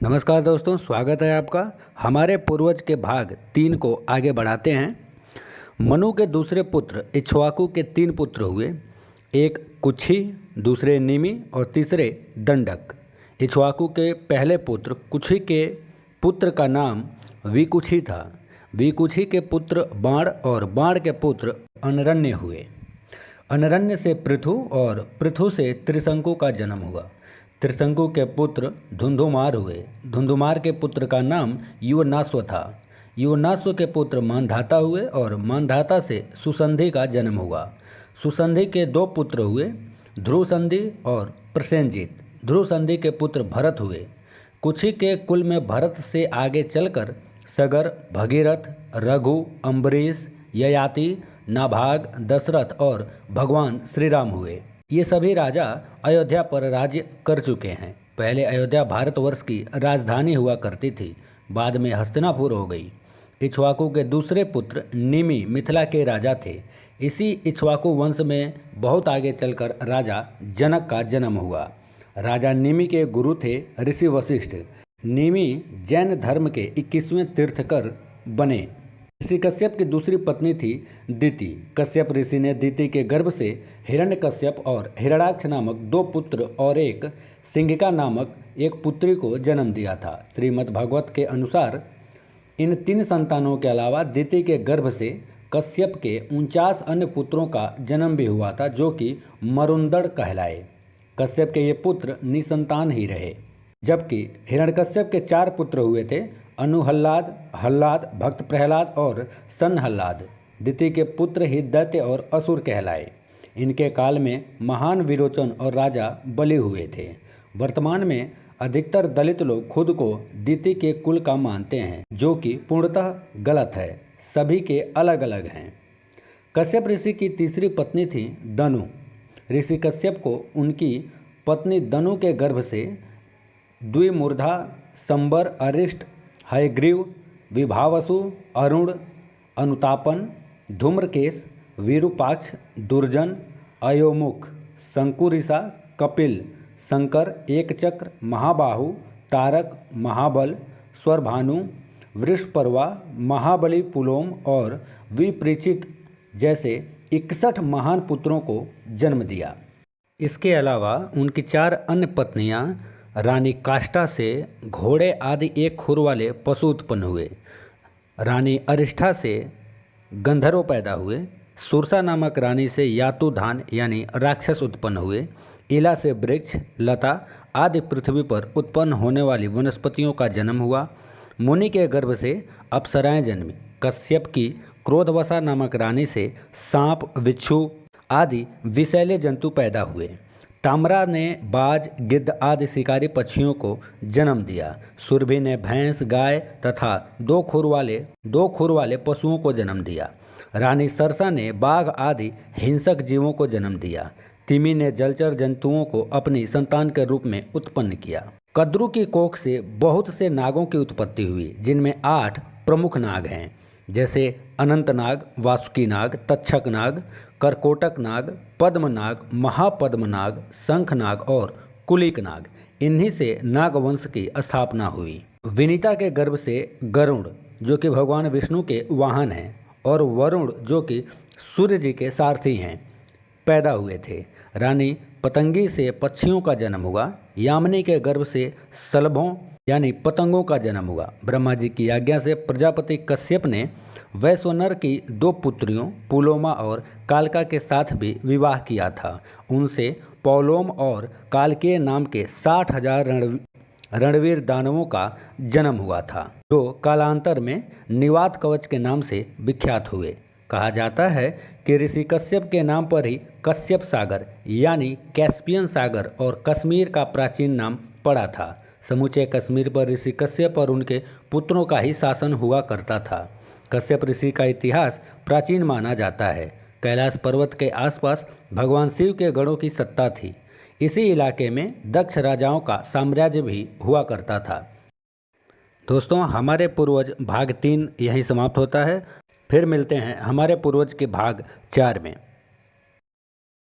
नमस्कार दोस्तों, स्वागत है आपका। हमारे पूर्वज के भाग 3 को आगे बढ़ाते हैं। मनु के दूसरे पुत्र इक्ष्वाकु के 3 पुत्र हुए। एक कुक्षी, दूसरे निमि और तीसरे दंडक। इक्ष्वाकु के पहले पुत्र कुक्षी के पुत्र का नाम विकुक्षी था। विकुक्षी के पुत्र बाण और बाण के पुत्र अनरण्य हुए। अनरण्य से पृथु और पृथु से त्रिशंकु का जन्म हुआ। त्रिशंकु के पुत्र धुंधुमार हुए। धुंधुमार के पुत्र का नाम युवनाश्व था। युवनाश्व के पुत्र मानधाता हुए और मानधाता से सुसंधि का जन्म हुआ। सुसंधि के 2 पुत्र हुए, ध्रुवसंधि और प्रसेनजीत। ध्रुवसंधि के पुत्र भरत हुए। कुक्षी के कुल में भरत से आगे चलकर सगर, भगीरथ, रघु, अम्बरीश, ययाति, नाभाग, दशरथ और भगवान श्री राम हुए। ये सभी राजा अयोध्या पर राज्य कर चुके हैं। पहले अयोध्या भारतवर्ष की राजधानी हुआ करती थी, बाद में हस्तिनापुर हो गई। इक्ष्वाकु के दूसरे पुत्र निमि मिथिला के राजा थे। इसी इक्ष्वाकु वंश में बहुत आगे चलकर राजा जनक का जन्म हुआ। राजा निमि के गुरु थे ऋषि वशिष्ठ। निमि जैन धर्म के 21वें तीर्थकर बने। ऋषि कश्यप की दूसरी पत्नी थी दिति। कश्यप ऋषि ने दिति के गर्भ से हिरण्यकश्यप और हिरणाक्ष नामक 2 पुत्र और एक सिंहिका नामक एक पुत्री को जन्म दिया था। श्रीमद् भागवत के अनुसार इन 3 संतानों के अलावा दिति के गर्भ से कश्यप के 49 अन्य पुत्रों का जन्म भी हुआ था, जो कि मरुंदड़ कहलाए। कश्यप के ये पुत्र निसंतान ही रहे। जबकि हिरण्यकश्यप के 4 पुत्र हुए थे, अनुहल्लाद, हल्लाद, भक्त प्रहलाद और सनहल्लाद। दिति के पुत्र ही दैत्य और असुर कहलाए। इनके काल में महान विरोचन और राजा बलि हुए थे। वर्तमान में अधिकतर दलित लोग खुद को दिति के कुल का मानते हैं, जो कि पूर्णतः गलत है। सभी के अलग अलग हैं। कश्यप ऋषि की तीसरी पत्नी थी दनु। ऋषि कश्यप को उनकी पत्नी दनु के गर्भ से द्विमूर्धा, संबर, अरिष्ट, हयग्रीव, विभावसु, अरुण, अनुतापन, धूम्रकेश, विरूपाक्ष, दुर्जन, अयोमुख, शंकुरिषा, कपिल, शंकर, एकचक्र, महाबाहु, तारक, महाबल, स्वरभानु, वृषपर्वा, महाबली, पुलोम और विपरीचित जैसे 61 महान पुत्रों को जन्म दिया। इसके अलावा उनकी 4 अन्य पत्नियां रानी काष्ठा से घोड़े आदि 1 खुर वाले पशु उत्पन्न हुए। रानी अरिष्ठा से गंधर्व पैदा हुए। सुरसा नामक रानी से यातुधान यानी राक्षस उत्पन्न हुए। इला से वृक्ष, लता आदि पृथ्वी पर उत्पन्न होने वाली वनस्पतियों का जन्म हुआ। मुनि के गर्भ से अप्सराएं जन्मी। कश्यप की क्रोधवसा नामक रानी से सांप, बिच्छू आदि विषैले जंतु पैदा हुए। ताम्रा ने बाज, गिद्ध आदि शिकारी पक्षियों को जन्म दिया। सुरभि ने भैंस, गाय तथा 2 खुर वाले पशुओं को जन्म दिया। रानी सरसा ने बाघ आदि हिंसक जीवों को जन्म दिया। तिमि ने जलचर जंतुओं को अपनी संतान के रूप में उत्पन्न किया। कद्रु की कोख से बहुत से नागों की उत्पत्ति हुई, जिनमें 8 प्रमुख नाग हैं, जैसे अनंत नाग, वासुकी नाग, तक्षक नाग, करकोटक नाग, पद्म नाग, महापद्म नाग, शंख नाग और कुलिक नाग। इन्हीं से नागवंश की स्थापना हुई। विनीता के गर्भ से गरुड़, जो कि भगवान विष्णु के वाहन हैं, और वरुण, जो कि सूर्य जी के सारथी हैं, पैदा हुए थे। रानी पतंगी से पक्षियों का जन्म हुआ। यामिनी के गर्भ से सलभों यानी पतंगों का जन्म हुआ। ब्रह्मा जी की आज्ञा से प्रजापति कश्यप ने वैश्वनर की 2 पुत्रियों पुलोमा और कालका के साथ भी विवाह किया था। उनसे पौलोम और कालकेय नाम के 60,000 रणवीर दानवों का जन्म हुआ था, जो कालांतर में निवात कवच के नाम से विख्यात हुए। कहा जाता है कि ऋषि कश्यप के नाम पर ही कश्यप सागर यानी कैस्पियन सागर और कश्मीर का प्राचीन नाम पड़ा था। समूचे कश्मीर पर ऋषि कश्यप और उनके पुत्रों का ही शासन हुआ करता था। कश्यप ऋषि का इतिहास प्राचीन माना जाता है। कैलाश पर्वत के आसपास भगवान शिव के गणों की सत्ता थी। इसी इलाके में दक्ष राजाओं का साम्राज्य भी हुआ करता था। दोस्तों, हमारे पूर्वज भाग 3 यहीं समाप्त होता है। फिर मिलते हैं हमारे पूर्वज के भाग 4 में।